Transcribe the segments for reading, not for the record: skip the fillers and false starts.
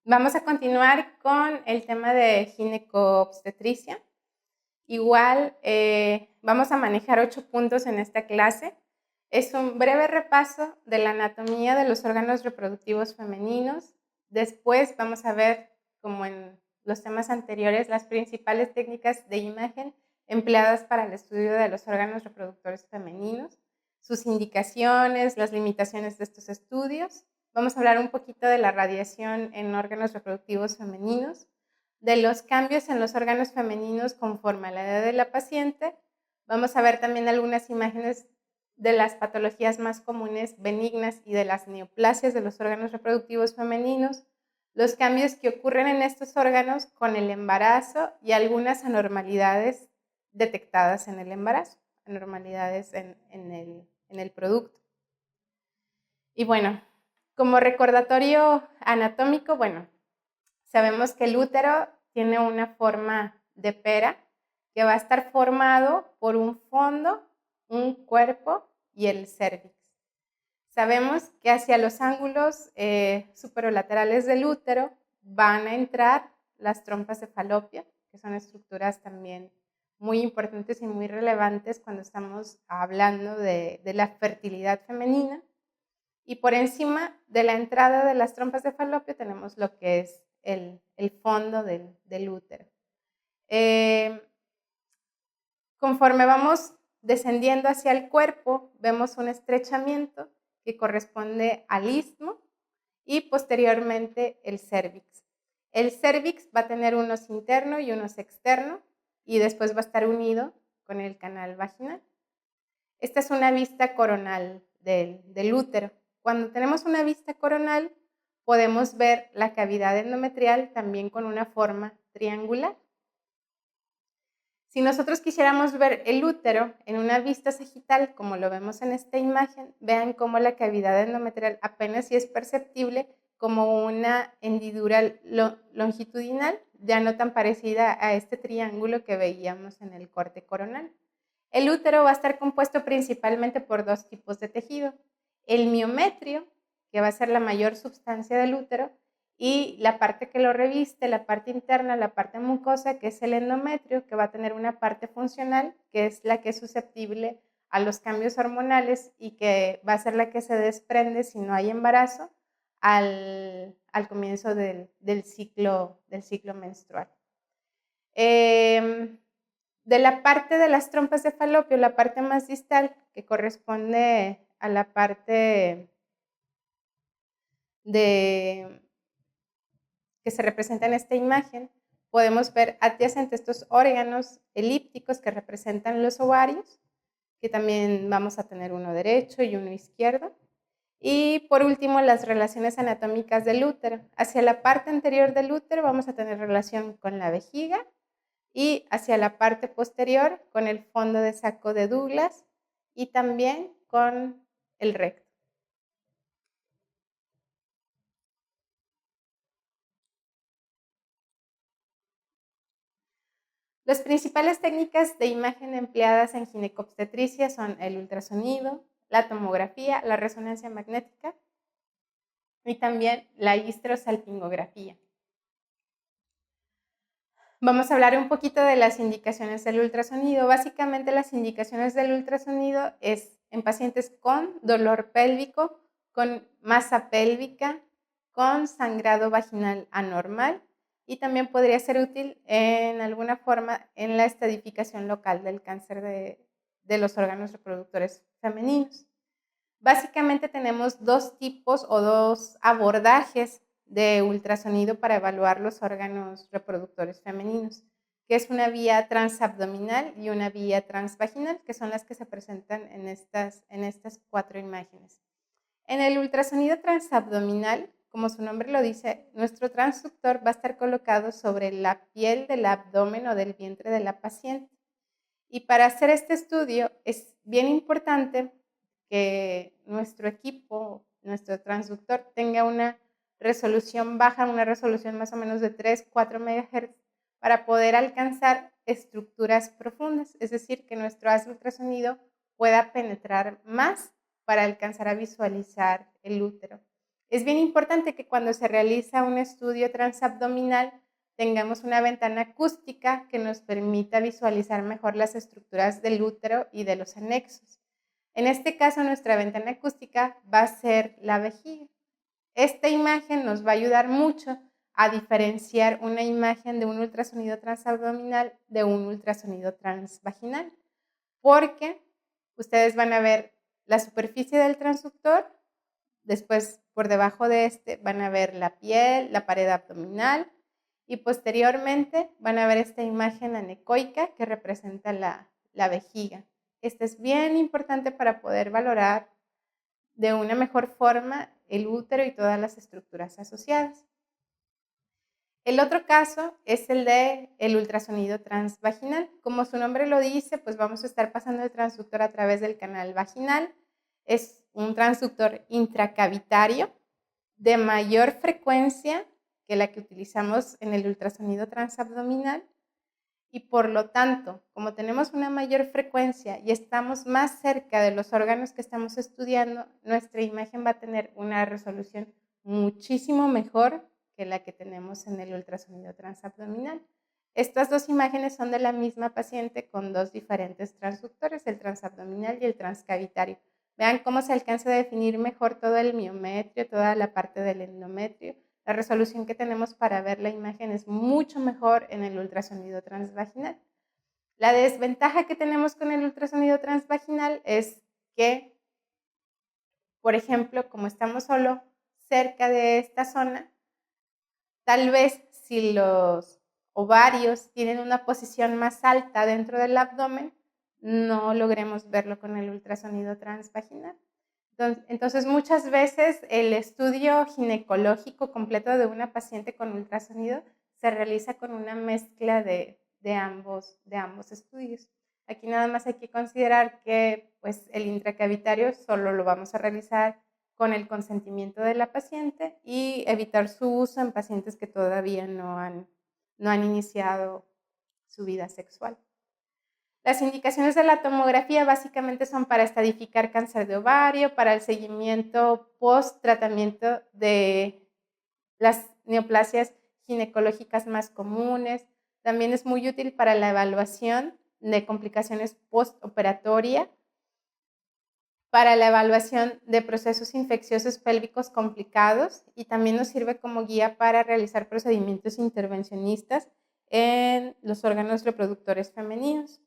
Vamos a continuar con el tema de ginecobstetricia. Igual vamos a manejar 8 puntos en esta clase. Es un breve repaso de la anatomía de los órganos reproductivos femeninos. Después vamos a ver, como en los temas anteriores, las principales técnicas de imagen empleadas para el estudio de los órganos reproductores femeninos, sus indicaciones, las limitaciones de estos estudios. Vamos a hablar un poquito de la radiación en órganos reproductivos femeninos, de los cambios en los órganos femeninos conforme a la edad de la paciente. Vamos a ver también algunas imágenes de las patologías más comunes benignas y de las neoplasias de los órganos reproductivos femeninos, los cambios que ocurren en estos órganos con el embarazo y algunas anormalidades detectadas en el embarazo, anormalidades en el producto. Y bueno, como recordatorio anatómico, sabemos que el útero tiene una forma de pera que va a estar formado por un fondo, un cuerpo y el cérvix. Sabemos que hacia los ángulos superolaterales del útero van a entrar las trompas de falopio, que son estructuras también muy importantes y muy relevantes cuando estamos hablando de la fertilidad femenina. Y por encima de la entrada de las trompas de falopio tenemos lo que es el fondo del útero. Conforme vamos descendiendo hacia el cuerpo, vemos un estrechamiento que corresponde al istmo y posteriormente el cérvix. El cérvix va a tener unos interno y unos externo y después va a estar unido con el canal vaginal. Esta es una vista coronal del útero. Cuando tenemos una vista coronal, podemos ver la cavidad endometrial también con una forma triangular. Si nosotros quisiéramos ver el útero en una vista sagital, como lo vemos en esta imagen, vean cómo la cavidad endometrial apenas sí es perceptible como una hendidura longitudinal, ya no tan parecida a este triángulo que veíamos en el corte coronal. El útero va a estar compuesto principalmente por 2 tipos de tejido. El miometrio, que va a ser la mayor sustancia del útero, y la parte que lo reviste, la parte interna, la parte mucosa, que es el endometrio, que va a tener una parte funcional, que es la que es susceptible a los cambios hormonales y que va a ser la que se desprende si no hay embarazo al comienzo del ciclo menstrual. De la parte de las trompas de falopio, la parte más distal, que corresponde a la parte que se representa en esta imagen, podemos ver adyacentes estos órganos elípticos que representan los ovarios, que también vamos a tener uno derecho y uno izquierdo. Y por último, las relaciones anatómicas del útero. Hacia la parte anterior del útero vamos a tener relación con la vejiga y hacia la parte posterior con el fondo de saco de Douglas y también con el recto. Las principales técnicas de imagen empleadas en ginecobstetricia son el ultrasonido, la tomografía, la resonancia magnética y también la histerosalpingografía. Vamos a hablar un poquito de las indicaciones del ultrasonido. Básicamente las indicaciones del ultrasonido es en pacientes con dolor pélvico, con masa pélvica, con sangrado vaginal anormal y también podría ser útil en alguna forma en la estadificación local del cáncer de los órganos reproductores femeninos. Básicamente tenemos 2 tipos o 2 abordajes de ultrasonido para evaluar los órganos reproductores femeninos, que es una vía transabdominal y una vía transvaginal, que son las que se presentan en estas 4 imágenes. En el ultrasonido transabdominal, como su nombre lo dice, nuestro transductor va a estar colocado sobre la piel del abdomen o del vientre de la paciente. Y para hacer este estudio es bien importante que nuestro equipo, nuestro transductor, tenga una resolución baja, una resolución más o menos de 3-4 MHz para poder alcanzar estructuras profundas, es decir, que nuestro haz de ultrasonido pueda penetrar más para alcanzar a visualizar el útero. Es bien importante que cuando se realiza un estudio transabdominal tengamos una ventana acústica que nos permita visualizar mejor las estructuras del útero y de los anexos. En este caso, nuestra ventana acústica va a ser la vejiga. Esta imagen nos va a ayudar mucho a diferenciar una imagen de un ultrasonido transabdominal de un ultrasonido transvaginal, porque ustedes van a ver la superficie del transductor, después por debajo de este van a ver la piel, la pared abdominal y posteriormente van a ver esta imagen anecoica que representa la vejiga. Esta es bien importante para poder valorar de una mejor forma el útero y todas las estructuras asociadas. El otro caso es el del ultrasonido transvaginal. Como su nombre lo dice, pues vamos a estar pasando el transductor a través del canal vaginal. Es un transductor intracavitario de mayor frecuencia que la que utilizamos en el ultrasonido transabdominal y por lo tanto, como tenemos una mayor frecuencia y estamos más cerca de los órganos que estamos estudiando, nuestra imagen va a tener una resolución muchísimo mejor que la que tenemos en el ultrasonido transabdominal. Estas dos imágenes son de la misma paciente con dos diferentes transductores, el transabdominal y el transcavitario. Vean cómo se alcanza a definir mejor todo el miometrio, toda la parte del endometrio. La resolución que tenemos para ver la imagen es mucho mejor en el ultrasonido transvaginal. La desventaja que tenemos con el ultrasonido transvaginal es que, por ejemplo, como estamos solo cerca de esta zona, tal vez si los ovarios tienen una posición más alta dentro del abdomen, no logremos verlo con el ultrasonido transvaginal. Entonces, muchas veces el estudio ginecológico completo de una paciente con ultrasonido se realiza con una mezcla de ambos estudios. Aquí nada más hay que considerar que pues, el intracavitario solo lo vamos a realizar con el consentimiento de la paciente y evitar su uso en pacientes que todavía no han iniciado su vida sexual. Las indicaciones de la tomografía básicamente son para estadificar cáncer de ovario, para el seguimiento post-tratamiento de las neoplasias ginecológicas más comunes. También es muy útil para la evaluación de complicaciones postoperatoria, para la evaluación de procesos infecciosos pélvicos complicados y también nos sirve como guía para realizar procedimientos intervencionistas en los órganos reproductores femeninos.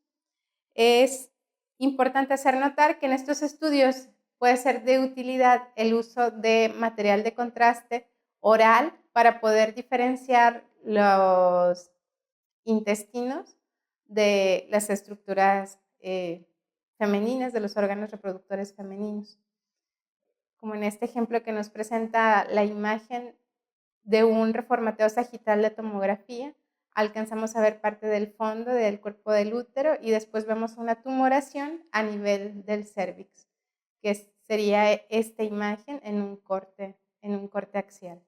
Es importante hacer notar que en estos estudios puede ser de utilidad el uso de material de contraste oral para poder diferenciar los intestinos de las estructuras femeninas, de los órganos reproductores femeninos. Como en este ejemplo que nos presenta la imagen de un reformateo sagital de tomografía, alcanzamos a ver parte del fondo del cuerpo del útero y después vemos una tumoración a nivel del cérvix, que sería esta imagen en un corte axial.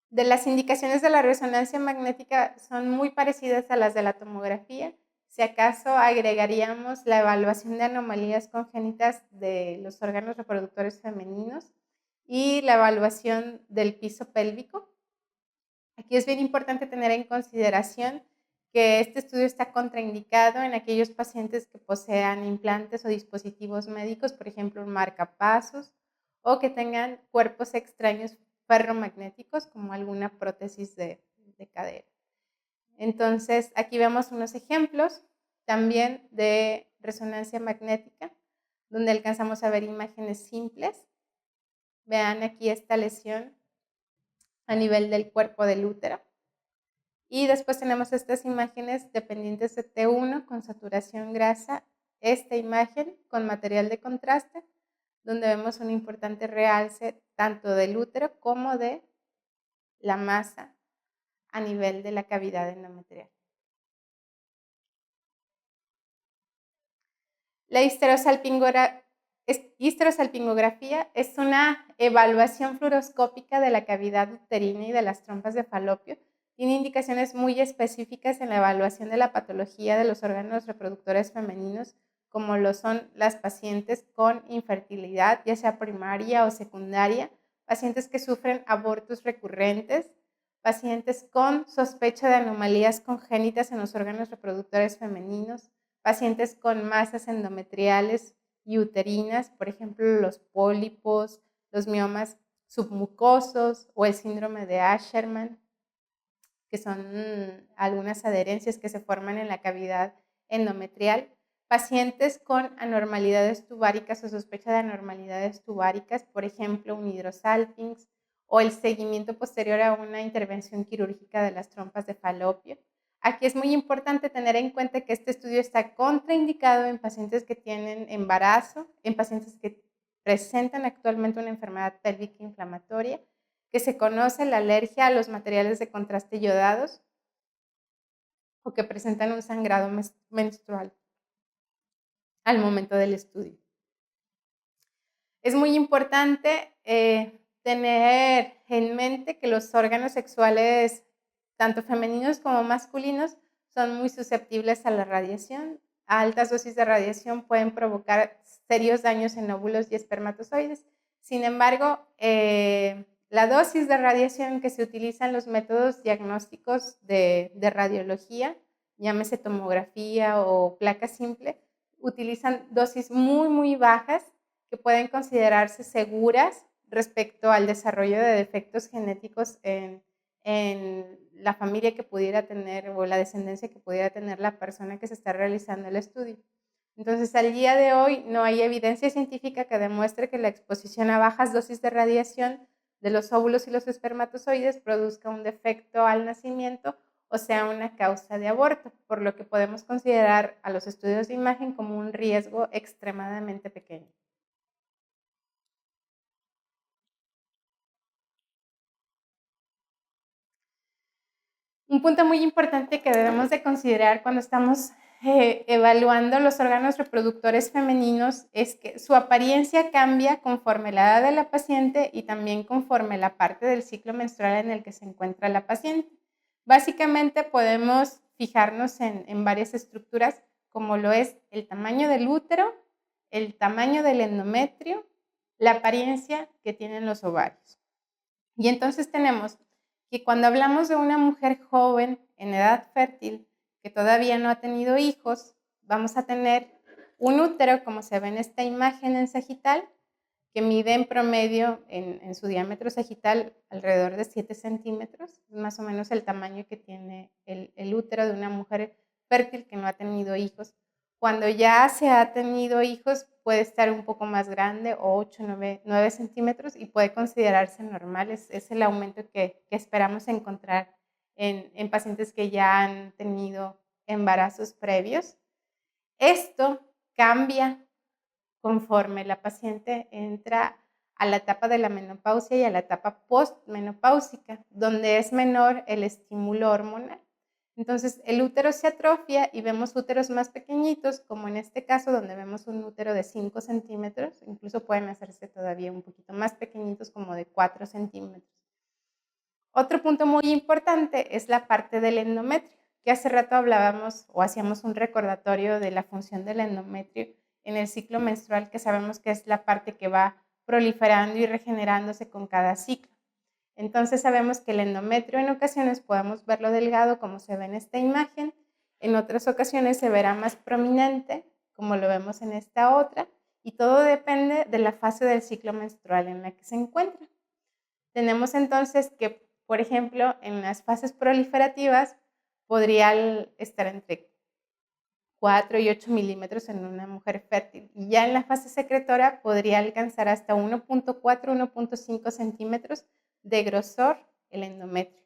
De las indicaciones de la resonancia magnética son muy parecidas a las de la tomografía. Si acaso agregaríamos la evaluación de anomalías congénitas de los órganos reproductores femeninos y la evaluación del piso pélvico. Aquí es bien importante tener en consideración que este estudio está contraindicado en aquellos pacientes que posean implantes o dispositivos médicos, por ejemplo, un marcapasos, o que tengan cuerpos extraños ferromagnéticos, como alguna prótesis de cadera. Entonces, aquí vemos unos ejemplos también de resonancia magnética, donde alcanzamos a ver imágenes simples. Vean aquí esta lesión a nivel del cuerpo del útero. Y después tenemos estas imágenes dependientes de T1 con saturación grasa, esta imagen con material de contraste, donde vemos un importante realce tanto del útero como de la masa a nivel de la cavidad endometrial. La histerosalpingografía es una evaluación fluoroscópica de la cavidad uterina y de las trompas de falopio. tiene indicaciones muy específicas en la evaluación de la patología de los órganos reproductores femeninos, como lo son las pacientes con infertilidad, ya sea primaria o secundaria, pacientes que sufren abortos recurrentes, pacientes con sospecha de anomalías congénitas en los órganos reproductores femeninos, pacientes con masas endometriales y uterinas, por ejemplo, los pólipos, los miomas submucosos o el síndrome de Asherman, que son algunas adherencias que se forman en la cavidad endometrial, pacientes con anormalidades tubáricas o sospecha de anormalidades tubáricas, por ejemplo, un hidrosalpinx, o el seguimiento posterior a una intervención quirúrgica de las trompas de falopio. Aquí es muy importante tener en cuenta que este estudio está contraindicado en pacientes que tienen embarazo, en pacientes que presentan actualmente una enfermedad pélvica inflamatoria, que se conoce la alergia a los materiales de contraste yodados o que presentan un sangrado menstrual al momento del estudio. Es muy importante tener en mente que los órganos sexuales, tanto femeninos como masculinos, son muy susceptibles a la radiación. A altas dosis de radiación pueden provocar serios daños en óvulos y espermatozoides. Sin embargo, la dosis de radiación que se utiliza en los métodos diagnósticos de radiología, llámese tomografía o placa simple, utilizan dosis muy, muy bajas que pueden considerarse seguras respecto al desarrollo de defectos genéticos en la familia que pudiera tener o la descendencia que pudiera tener la persona que se está realizando el estudio. Entonces, al día de hoy no hay evidencia científica que demuestre que la exposición a bajas dosis de radiación de los óvulos y los espermatozoides produzca un defecto al nacimiento o sea una causa de aborto, por lo que podemos considerar a los estudios de imagen como un riesgo extremadamente pequeño. Un punto muy importante que debemos de considerar cuando estamos evaluando los órganos reproductores femeninos es que su apariencia cambia conforme la edad de la paciente y también conforme la parte del ciclo menstrual en el que se encuentra la paciente. Básicamente podemos fijarnos en varias estructuras como lo es el tamaño del útero, el tamaño del endometrio, la apariencia que tienen los ovarios. Y entonces tenemos que cuando hablamos de una mujer joven en edad fértil que todavía no ha tenido hijos, vamos a tener un útero, como se ve en esta imagen en sagital, que mide en promedio en su diámetro sagital alrededor de 7 centímetros, más o menos el tamaño que tiene el útero de una mujer fértil que no ha tenido hijos. Cuando ya se ha tenido hijos puede estar un poco más grande, 8, 9 centímetros, y puede considerarse normal. Es el aumento que esperamos encontrar en pacientes que ya han tenido embarazos previos. Esto cambia conforme la paciente entra a la etapa de la menopausia y a la etapa postmenopáusica, donde es menor el estímulo hormonal. Entonces, el útero se atrofia y vemos úteros más pequeñitos, como en este caso, donde vemos un útero de 5 centímetros, incluso pueden hacerse todavía un poquito más pequeñitos, como de 4 centímetros. Otro punto muy importante es la parte del endometrio, que hace rato hablábamos o hacíamos un recordatorio de la función del endometrio en el ciclo menstrual, que sabemos que es la parte que va proliferando y regenerándose con cada ciclo. Entonces sabemos que el endometrio en ocasiones podemos verlo delgado, como se ve en esta imagen, en otras ocasiones se verá más prominente, como lo vemos en esta otra, y todo depende de la fase del ciclo menstrual en la que se encuentra. Tenemos entonces que, por ejemplo, en las fases proliferativas podría estar entre 4 y 8 milímetros en una mujer fértil. Y ya en la fase secretora podría alcanzar hasta 1.4, 1.5 centímetros de grosor el endometrio.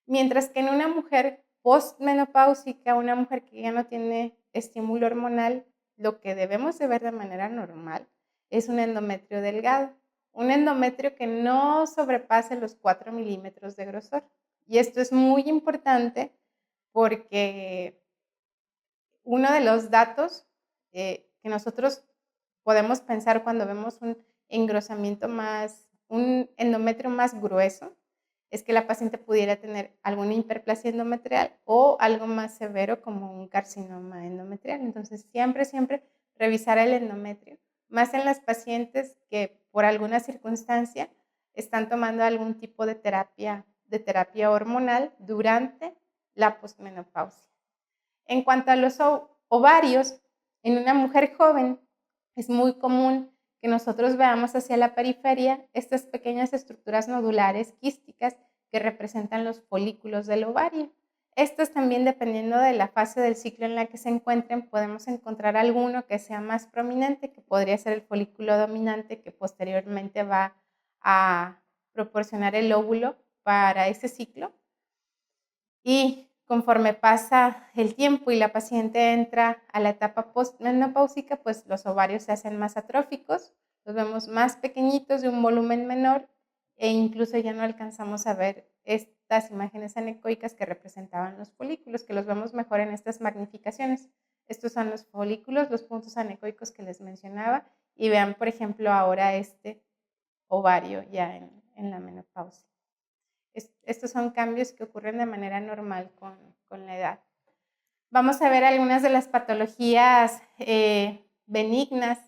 Mientras que en una mujer postmenopáusica, una mujer que ya no tiene estímulo hormonal, lo que debemos de ver de manera normal es un endometrio delgado. Un endometrio que no sobrepase los 4 milímetros de grosor. Y esto es muy importante porque uno de los datos que nosotros podemos pensar cuando vemos un engrosamiento un endometrio más grueso, es que la paciente pudiera tener alguna hiperplasia endometrial o algo más severo como un carcinoma endometrial. Entonces, siempre revisar el endometrio, más en las pacientes que por alguna circunstancia están tomando algún tipo de terapia hormonal durante la posmenopausia. En cuanto a los ovarios, en una mujer joven es muy común que nosotros veamos hacia la periferia estas pequeñas estructuras nodulares quísticas que representan los folículos del ovario. Estos también, dependiendo de la fase del ciclo en la que se encuentren, podemos encontrar alguno que sea más prominente, que podría ser el folículo dominante, que posteriormente va a proporcionar el óvulo para ese ciclo. Y conforme pasa el tiempo y la paciente entra a la etapa postmenopáusica, pues los ovarios se hacen más atróficos, los vemos más pequeñitos, de un volumen menor, e incluso ya no alcanzamos a ver estas imágenes anecoicas que representaban los folículos, que los vemos mejor en estas magnificaciones. Estos son los folículos, los puntos anecoicos que les mencionaba, y vean, por ejemplo, ahora este ovario ya en la menopausia. Estos son cambios que ocurren de manera normal con la edad. Vamos a ver algunas de las patologías benignas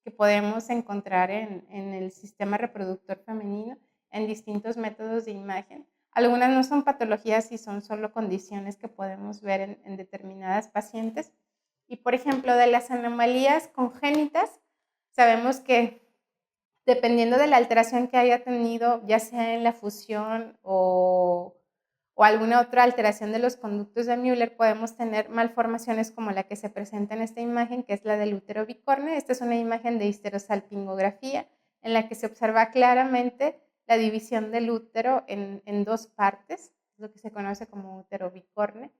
que podemos encontrar en el sistema reproductor femenino en distintos métodos de imagen. Algunas no son patologías y son solo condiciones que podemos ver en determinadas pacientes. Y, por ejemplo, de las anomalías congénitas, sabemos que dependiendo de la alteración que haya tenido, ya sea en la fusión o alguna otra alteración de los conductos de Müller, podemos tener malformaciones como la que se presenta en esta imagen, que es la del útero bicorne. Esta es una imagen de histerosalpingografía en la que se observa claramente la división del útero en dos partes, lo que se conoce como útero bicorne.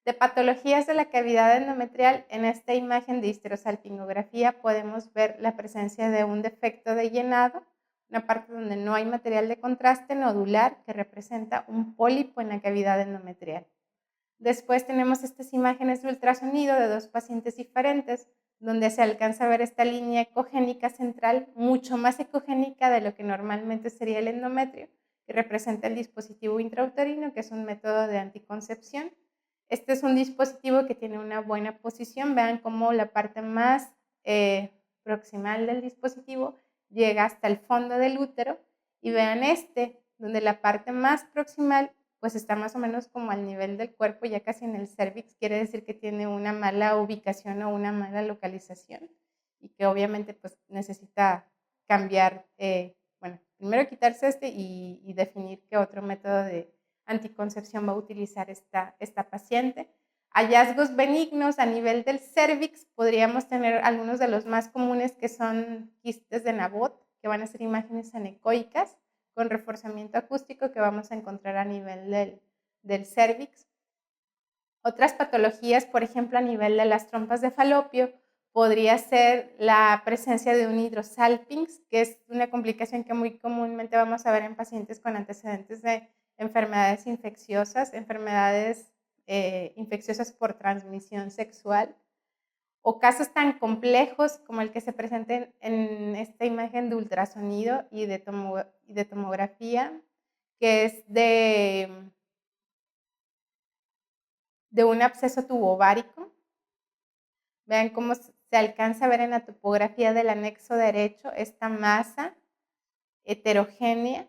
De patologías de la cavidad endometrial, en esta imagen de histerosalpingografía podemos ver la presencia de un defecto de llenado, una parte donde no hay material de contraste nodular que representa un pólipo en la cavidad endometrial. Después tenemos estas imágenes de ultrasonido de dos pacientes diferentes, donde se alcanza a ver esta línea ecogénica central, mucho más ecogénica de lo que normalmente sería el endometrio, que representa el dispositivo intrauterino, que es un método de anticoncepción. Este es un dispositivo que tiene una buena posición. Vean cómo la parte más proximal del dispositivo llega hasta el fondo del útero, y vean donde la parte más proximal pues está más o menos como al nivel del cuerpo, ya casi en el cervix. Quiere decir que tiene una mala ubicación o una mala localización, y que obviamente pues necesita cambiar, primero quitarse y definir qué otro método de anticoncepción va a utilizar esta paciente. Hallazgos benignos a nivel del cervix, podríamos tener algunos de los más comunes, que son quistes de Nabot, que van a ser imágenes anecoicas con reforzamiento acústico que vamos a encontrar a nivel del cervix. Otras patologías, por ejemplo, a nivel de las trompas de falopio, podría ser la presencia de un hidrosalpinx, que es una complicación que muy comúnmente vamos a ver en pacientes con antecedentes de enfermedades infecciosas, infecciosas por transmisión sexual, o casos tan complejos como el que se presenta en esta imagen de ultrasonido y de tomografía, que es de un absceso tubovárico. Vean cómo se alcanza a ver en la topografía del anexo derecho esta masa heterogénea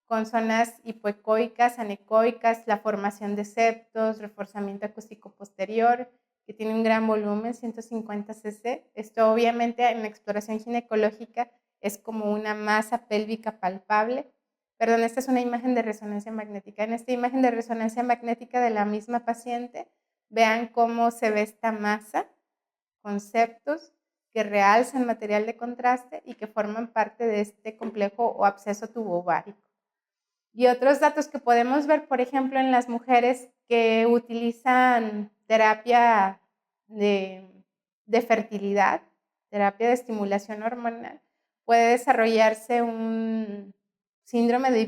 con zonas hipoecoicas, anecoicas, la formación de septos, reforzamiento acústico posterior, que tiene un gran volumen, 150 cc. Esto obviamente en la exploración ginecológica es como una masa pélvica palpable. Perdón, esta es una imagen de resonancia magnética. En esta imagen de resonancia magnética de la misma paciente, vean cómo se ve esta masa, conceptos que realzan material de contraste y que forman parte de este complejo o absceso tubovárico. Y otros datos que podemos ver, por ejemplo, en las mujeres que utilizan terapia de fertilidad, terapia de estimulación hormonal, puede desarrollarse un síndrome de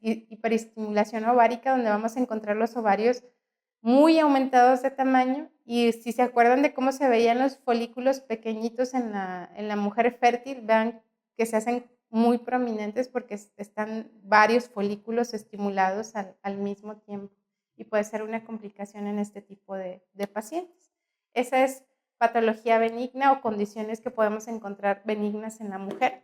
hiperestimulación ovárica, donde vamos a encontrar los ovarios muy aumentados de tamaño, y si se acuerdan de cómo se veían los folículos pequeñitos en la mujer fértil, vean que se hacen muy prominentes porque están varios folículos estimulados al mismo tiempo y puede ser una complicación en este tipo de pacientes. Esa es patología benigna o condiciones que podemos encontrar benignas en la mujer.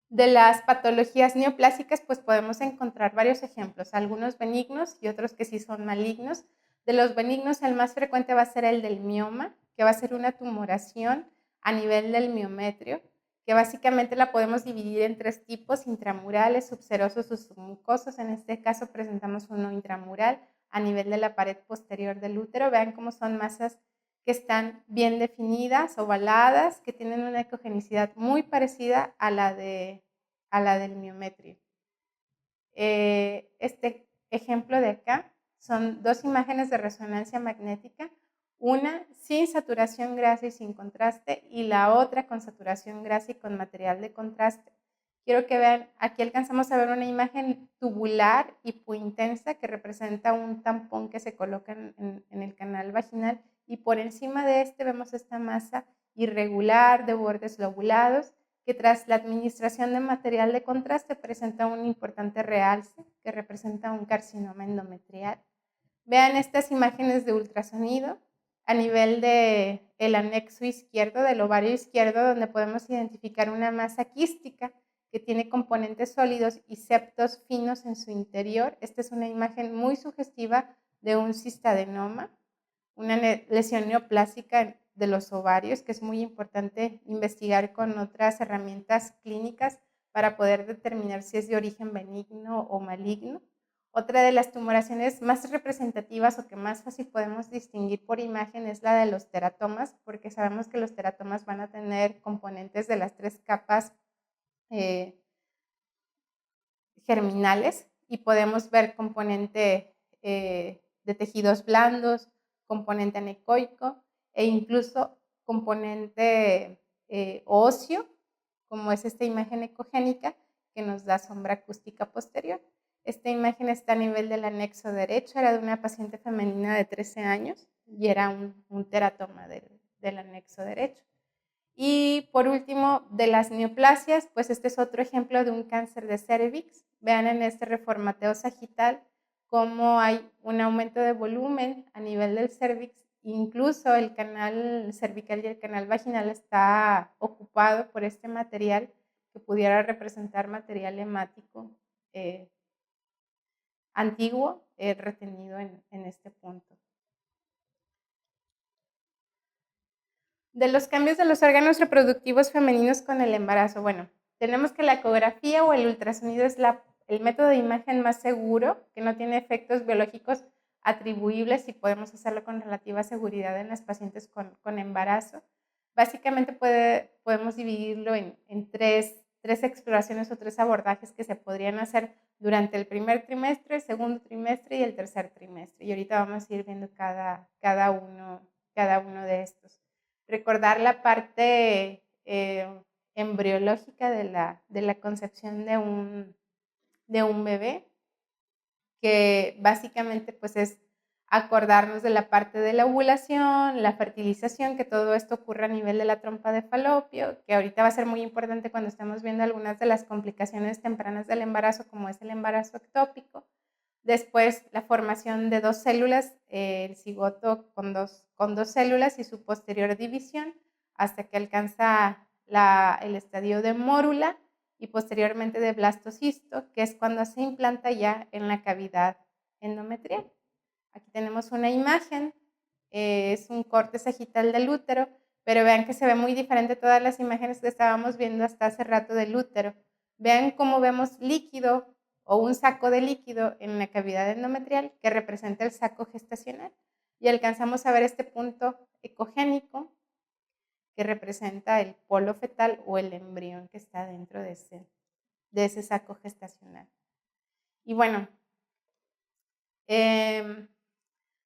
De las patologías neoplásicas, pues podemos encontrar varios ejemplos, algunos benignos y otros que sí son malignos. De los benignos, el más frecuente va a ser el del mioma, que va a ser una tumoración a nivel del miometrio, que básicamente la podemos dividir en 3 tipos: intramurales, subserosos o submucosos. En este caso presentamos uno intramural a nivel de la pared posterior del útero. Vean cómo son masas que están bien definidas, ovaladas, que tienen una ecogenicidad muy parecida a la del miometrio. Este ejemplo de acá son 2 imágenes de resonancia magnética, una sin saturación grasa y sin contraste, y la otra con saturación grasa y con material de contraste. Quiero que vean, aquí alcanzamos a ver una imagen tubular hipointensa que representa un tampón que se coloca en el canal vaginal, y por encima de este vemos esta masa irregular de bordes lobulados que tras la administración de material de contraste presenta un importante realce que representa un carcinoma endometrial. Vean estas imágenes de ultrasonido a nivel del anexo izquierdo, del ovario izquierdo, donde podemos identificar una masa quística que tiene componentes sólidos y septos finos en su interior. Esta es una imagen muy sugestiva de un cistadenoma, una lesión neoplásica de los ovarios, que es muy importante investigar con otras herramientas clínicas para poder determinar si es de origen benigno o maligno. Otra de las tumoraciones más representativas o que más fácil podemos distinguir por imagen es la de los teratomas, porque sabemos que los teratomas van a tener componentes de las 3 capas germinales, y podemos ver componente de tejidos blandos, componente anecoico e incluso componente óseo, como es esta imagen ecogénica que nos da sombra acústica posterior. Esta imagen está a nivel del anexo derecho, era de una paciente femenina de 13 años y era un teratoma del anexo derecho. Y por último, de las neoplasias, pues este es otro ejemplo de un cáncer de cervix. Vean en este reformateo sagital cómo hay un aumento de volumen a nivel del cervix. Incluso el canal cervical y el canal vaginal está ocupado por este material que pudiera representar material hemático antiguo retenido en este punto. De los cambios de los órganos reproductivos femeninos con el embarazo, bueno, tenemos que la ecografía o el ultrasonido es el método de imagen más seguro, que no tiene efectos biológicos atribuibles y podemos hacerlo con relativa seguridad en las pacientes con embarazo. Básicamente podemos dividirlo en tres exploraciones o 3 abordajes que se podrían hacer durante el primer trimestre, el segundo trimestre y el tercer trimestre. Y ahorita vamos a ir viendo cada uno de estos. Recordar la parte embriológica de la concepción de un bebé, que básicamente pues es acordarnos de la parte de la ovulación, la fertilización, que todo esto ocurre a nivel de la trompa de falopio, que ahorita va a ser muy importante cuando estemos viendo algunas de las complicaciones tempranas del embarazo, como es el embarazo ectópico. Después, la formación de 2 células, el cigoto con dos células y su posterior división hasta que alcanza el estadio de mórula y posteriormente de blastocisto, que es cuando se implanta ya en la cavidad endometrial. Aquí tenemos una imagen, es un corte sagital del útero, pero vean que se ve muy diferente todas las imágenes que estábamos viendo hasta hace rato del útero. Vean cómo vemos líquido o un saco de líquido en la cavidad endometrial que representa el saco gestacional, y alcanzamos a ver este punto ecogénico que representa el polo fetal o el embrión que está dentro de ese saco gestacional. Y bueno,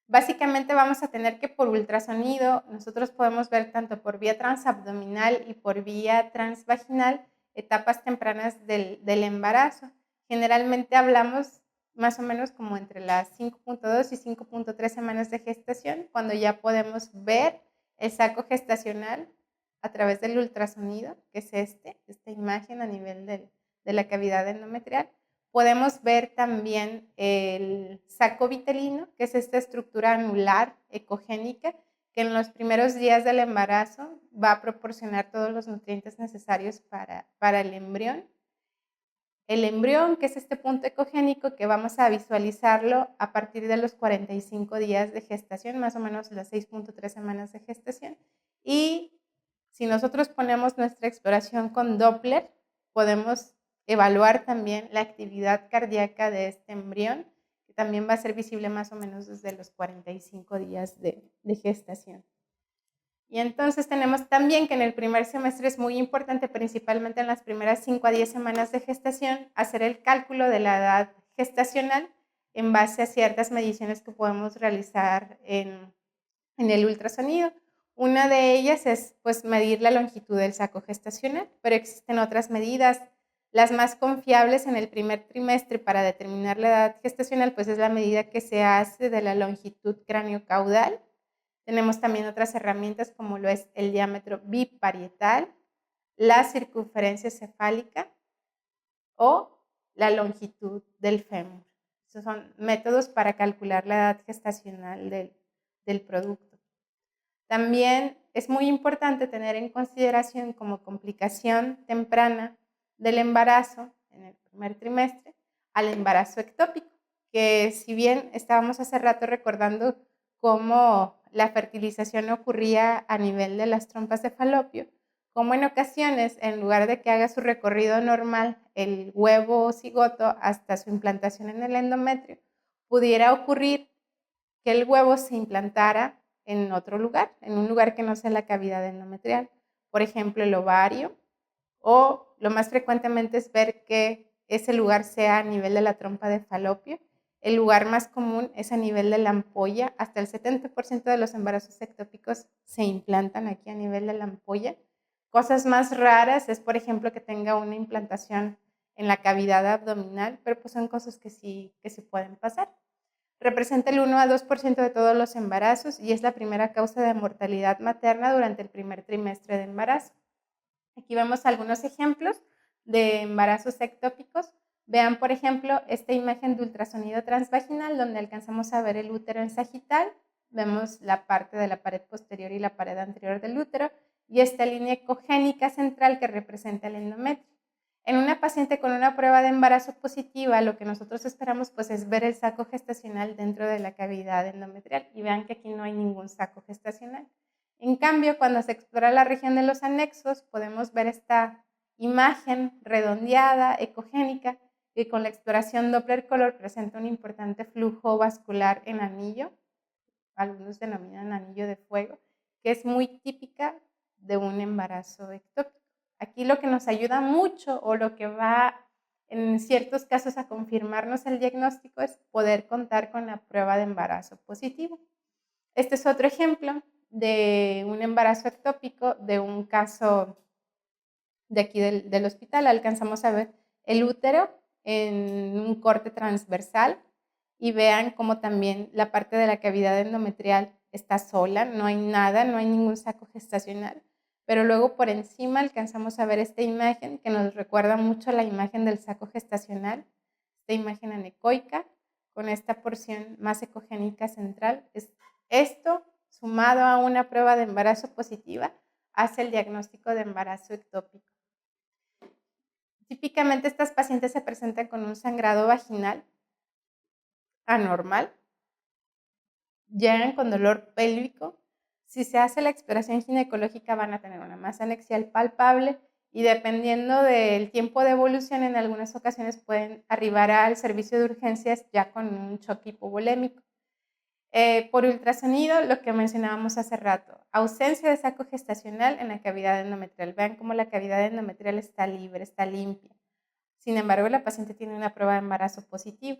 básicamente vamos a tener que por ultrasonido nosotros podemos ver tanto por vía transabdominal y por vía transvaginal etapas tempranas del embarazo. Generalmente hablamos más o menos como entre las 5.2 y 5.3 semanas de gestación, cuando ya podemos ver el saco gestacional a través del ultrasonido, que es esta imagen a nivel de la cavidad endometrial. Podemos ver también el saco vitelino, que es esta estructura anular ecogénica, que en los primeros días del embarazo va a proporcionar todos los nutrientes necesarios para el embrión. El embrión, que es este punto ecogénico que vamos a visualizarlo a partir de los 45 días de gestación, más o menos las 6.3 semanas de gestación. Y si nosotros ponemos nuestra exploración con Doppler, podemos evaluar también la actividad cardíaca de este embrión, que también va a ser visible más o menos desde los 45 días de gestación. Y entonces tenemos también que en el primer semestre es muy importante, principalmente en las primeras 5 a 10 semanas de gestación, hacer el cálculo de la edad gestacional en base a ciertas mediciones que podemos realizar en el ultrasonido. Una de ellas es pues, medir la longitud del saco gestacional, pero existen otras medidas. Las más confiables en el primer trimestre para determinar la edad gestacional pues, es la medida que se hace de la longitud craniocaudal. Tenemos también otras herramientas como lo es el diámetro biparietal, la circunferencia cefálica o la longitud del fémur. Estos son métodos para calcular la edad gestacional del producto. También es muy importante tener en consideración como complicación temprana del embarazo en el primer trimestre al embarazo ectópico, que si bien estábamos hace rato recordando cómo la fertilización ocurría a nivel de las trompas de falopio, como en ocasiones, en lugar de que haga su recorrido normal el huevo cigoto hasta su implantación en el endometrio, pudiera ocurrir que el huevo se implantara en otro lugar, en un lugar que no sea la cavidad endometrial, por ejemplo el ovario, o lo más frecuentemente es ver que ese lugar sea a nivel de la trompa de falopio. El lugar más común es a nivel de la ampolla. Hasta el 70% de los embarazos ectópicos se implantan aquí a nivel de la ampolla. Cosas más raras es, por ejemplo, que tenga una implantación en la cavidad abdominal, pero pues son cosas que sí pueden pasar. Representa el 1 a 2% de todos los embarazos y es la primera causa de mortalidad materna durante el primer trimestre de embarazo. Aquí vemos algunos ejemplos de embarazos ectópicos. Vean, por ejemplo, esta imagen de ultrasonido transvaginal donde alcanzamos a ver el útero en sagital. Vemos la parte de la pared posterior y la pared anterior del útero y esta línea ecogénica central que representa el endometrio. En una paciente con una prueba de embarazo positiva, lo que nosotros esperamos pues, es ver el saco gestacional dentro de la cavidad endometrial. Y vean que aquí no hay ningún saco gestacional. En cambio, cuando se explora la región de los anexos, podemos ver esta imagen redondeada, ecogénica, que con la exploración Doppler color presenta un importante flujo vascular en anillo, algunos denominan anillo de fuego, que es muy típica de un embarazo ectópico. Aquí lo que nos ayuda mucho o lo que va en ciertos casos a confirmarnos el diagnóstico es poder contar con la prueba de embarazo positivo. Este es otro ejemplo de un embarazo ectópico, de un caso de aquí del hospital. Alcanzamos a ver el útero en un corte transversal y vean cómo también la parte de la cavidad endometrial está sola, no hay nada, no hay ningún saco gestacional, pero luego por encima alcanzamos a ver esta imagen que nos recuerda mucho a la imagen del saco gestacional, esta imagen anecoica con esta porción más ecogénica central. Esto, sumado a una prueba de embarazo positiva, hace el diagnóstico de embarazo ectópico. Típicamente estas pacientes se presentan con un sangrado vaginal anormal, llegan con dolor pélvico. Si se hace la exploración ginecológica van a tener una masa anexial palpable y dependiendo del tiempo de evolución en algunas ocasiones pueden arribar al servicio de urgencias ya con un choque hipovolémico. Por ultrasonido, lo que mencionábamos hace rato, ausencia de saco gestacional en la cavidad endometrial. Vean cómo la cavidad endometrial está libre, está limpia. Sin embargo, la paciente tiene una prueba de embarazo positiva.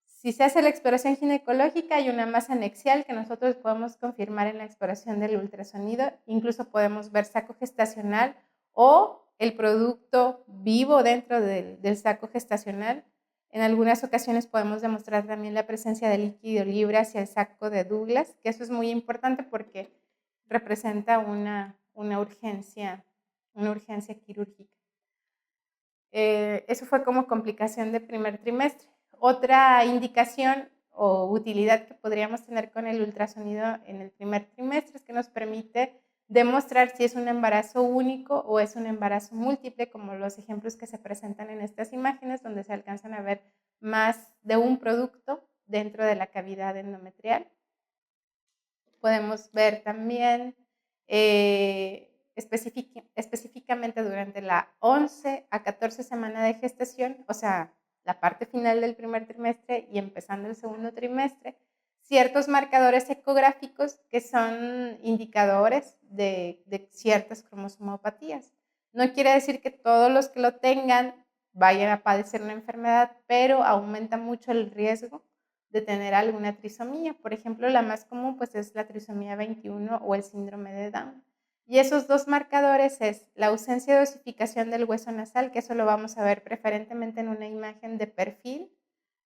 Si se hace la exploración ginecológica, hay una masa anexial que nosotros podemos confirmar en la exploración del ultrasonido. Incluso podemos ver saco gestacional o el producto vivo dentro del saco gestacional. En algunas ocasiones podemos demostrar también la presencia de líquido libre hacia el saco de Douglas, que eso es muy importante porque representa una urgencia quirúrgica. Eso fue como complicación de primer trimestre. Otra indicación o utilidad que podríamos tener con el ultrasonido en el primer trimestre es que nos permite demostrar si es un embarazo único o es un embarazo múltiple, como los ejemplos que se presentan en estas imágenes, donde se alcanzan a ver más de un producto dentro de la cavidad endometrial. Podemos ver también específicamente durante la 11 a 14 semana de gestación, o sea, la parte final del primer trimestre y empezando el segundo trimestre, ciertos marcadores ecográficos que son indicadores de ciertas cromosomopatías. No quiere decir que todos los que lo tengan vayan a padecer una enfermedad, pero aumenta mucho el riesgo de tener alguna trisomía. Por ejemplo, la más común pues es la trisomía 21 o el síndrome de Down. Y esos dos marcadores es la ausencia de osificación del hueso nasal, que eso lo vamos a ver preferentemente en una imagen de perfil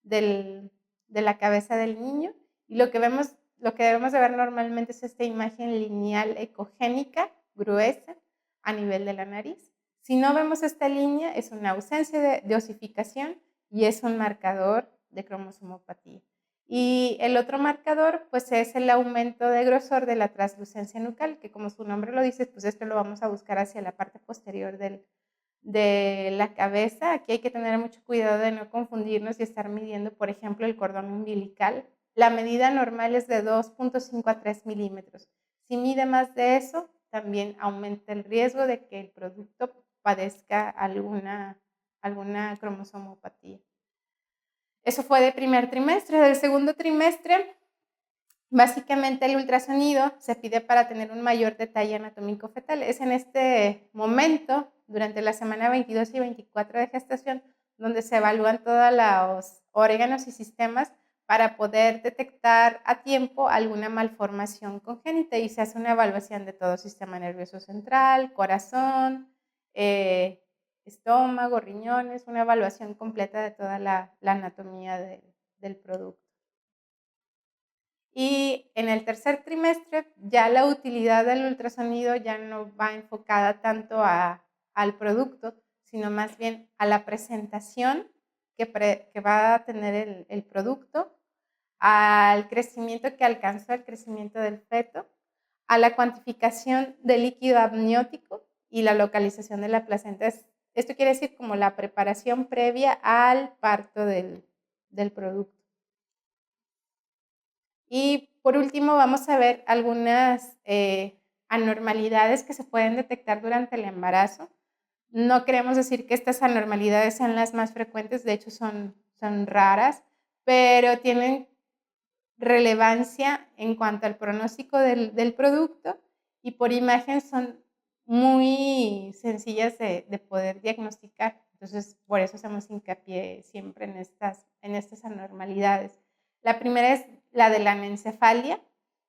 de la cabeza del niño. Y lo que debemos de ver normalmente es esta imagen lineal ecogénica, gruesa, a nivel de la nariz. Si no vemos esta línea, es una ausencia de osificación y es un marcador de cromosomopatía. Y el otro marcador, pues es el aumento de grosor de la translucencia nucal, que como su nombre lo dice, pues esto lo vamos a buscar hacia la parte posterior de la cabeza. Aquí hay que tener mucho cuidado de no confundirnos y estar midiendo, por ejemplo, el cordón umbilical. La medida normal es de 2.5 a 3 milímetros. Si mide más de eso, también aumenta el riesgo de que el producto padezca alguna cromosomopatía. Eso fue de primer trimestre. Del segundo trimestre, básicamente el ultrasonido se pide para tener un mayor detalle anatómico fetal. Es en este momento, durante la semana 22 y 24 de gestación, donde se evalúan todos los órganos y sistemas para poder detectar a tiempo alguna malformación congénita y se hace una evaluación de todo el sistema nervioso central, corazón, estómago, riñones, una evaluación completa de toda la anatomía del producto. Y en el tercer trimestre ya la utilidad del ultrasonido ya no va enfocada tanto al producto, sino más bien a la presentación que va a tener el producto, al crecimiento que alcanzó, el crecimiento del feto, a la cuantificación del líquido amniótico y la localización de la placenta. Esto quiere decir como la preparación previa al parto del producto. Y por último vamos a ver algunas anormalidades que se pueden detectar durante el embarazo. No queremos decir que estas anormalidades sean las más frecuentes, de hecho son raras, pero tienen relevancia en cuanto al pronóstico del producto y por imagen son muy sencillas de poder diagnosticar. Entonces, por eso hacemos hincapié siempre en estas anormalidades. La primera es la de la anencefalia,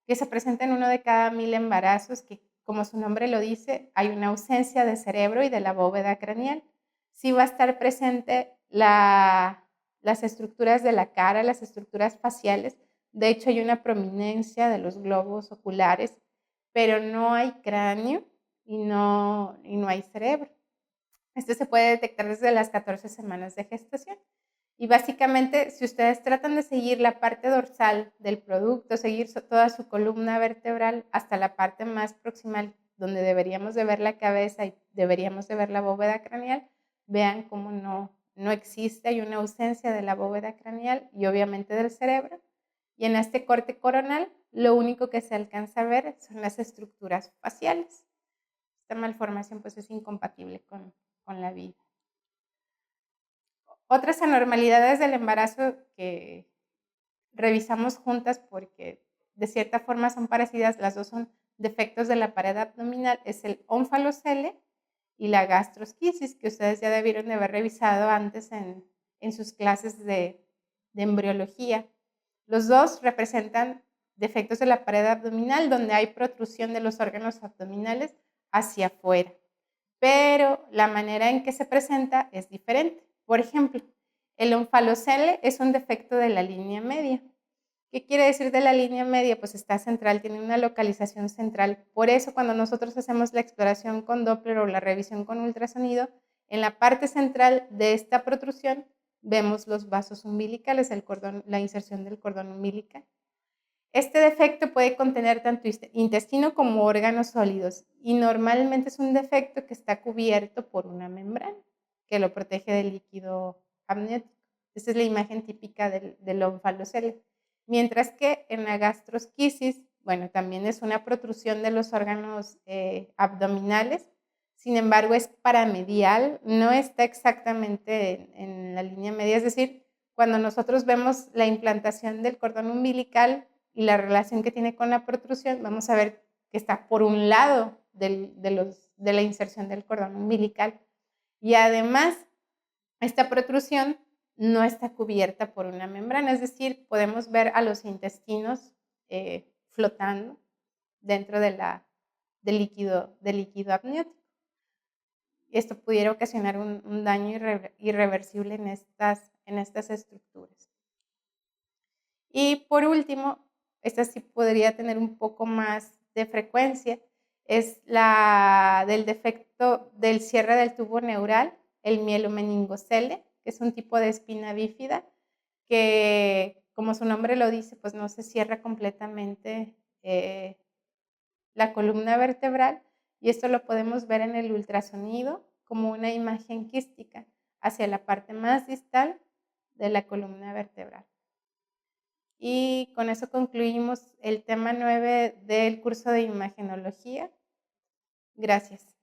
que se presenta en 1 de cada 1000 embarazos, que como su nombre lo dice, hay una ausencia de cerebro y de la bóveda craneal. Sí va a estar presente las estructuras de la cara, las estructuras faciales. De hecho, hay una prominencia de los globos oculares, pero no hay cráneo y no hay cerebro. Esto se puede detectar desde las 14 semanas de gestación. Y básicamente, si ustedes tratan de seguir la parte dorsal del producto, seguir toda su columna vertebral hasta la parte más proximal, donde deberíamos de ver la cabeza y deberíamos de ver la bóveda craneal, vean cómo no existe, hay una ausencia de la bóveda craneal y obviamente del cerebro. Y en este corte coronal, lo único que se alcanza a ver son las estructuras faciales. Esta malformación pues es incompatible con la vida. Otras anormalidades del embarazo que revisamos juntas porque de cierta forma son parecidas, las dos son defectos de la pared abdominal, es el ónfalocele y la gastrosquisis, que ustedes ya debieron de haber revisado antes en sus clases de embriología. Los dos representan defectos de la pared abdominal donde hay protrusión de los órganos abdominales hacia afuera, pero la manera en que se presenta es diferente. Por ejemplo, el ónfalocele es un defecto de la línea media. ¿Qué quiere decir de la línea media? Pues está central, tiene una localización central. Por eso cuando nosotros hacemos la exploración con Doppler o la revisión con ultrasonido, en la parte central de esta protrusión vemos los vasos umbilicales, la inserción del cordón umbilical. Este defecto puede contener tanto intestino como órganos sólidos y normalmente es un defecto que está cubierto por una membrana que lo protege del líquido amniótico. Esta es la imagen típica del onfalocele. Mientras que en la gastrosquisis, bueno, también es una protrusión de los órganos abdominales, sin embargo es paramedial, no está exactamente en la línea media, es decir, cuando nosotros vemos la implantación del cordón umbilical y la relación que tiene con la protrusión, vamos a ver que está por un lado de la inserción del cordón umbilical. Y además, esta protrusión no está cubierta por una membrana, es decir, podemos ver a los intestinos flotando dentro del líquido amniótico. Esto pudiera ocasionar un daño irreversible en estas estructuras. Y por último, esta sí podría tener un poco más de frecuencia, es la del defecto del cierre del tubo neural, el mielomeningocele, que es un tipo de espina bífida que, como su nombre lo dice, pues no se cierra completamente la columna vertebral, y esto lo podemos ver en el ultrasonido como una imagen quística hacia la parte más distal de la columna vertebral. Y con eso concluimos el tema 9 del curso de imagenología. Gracias.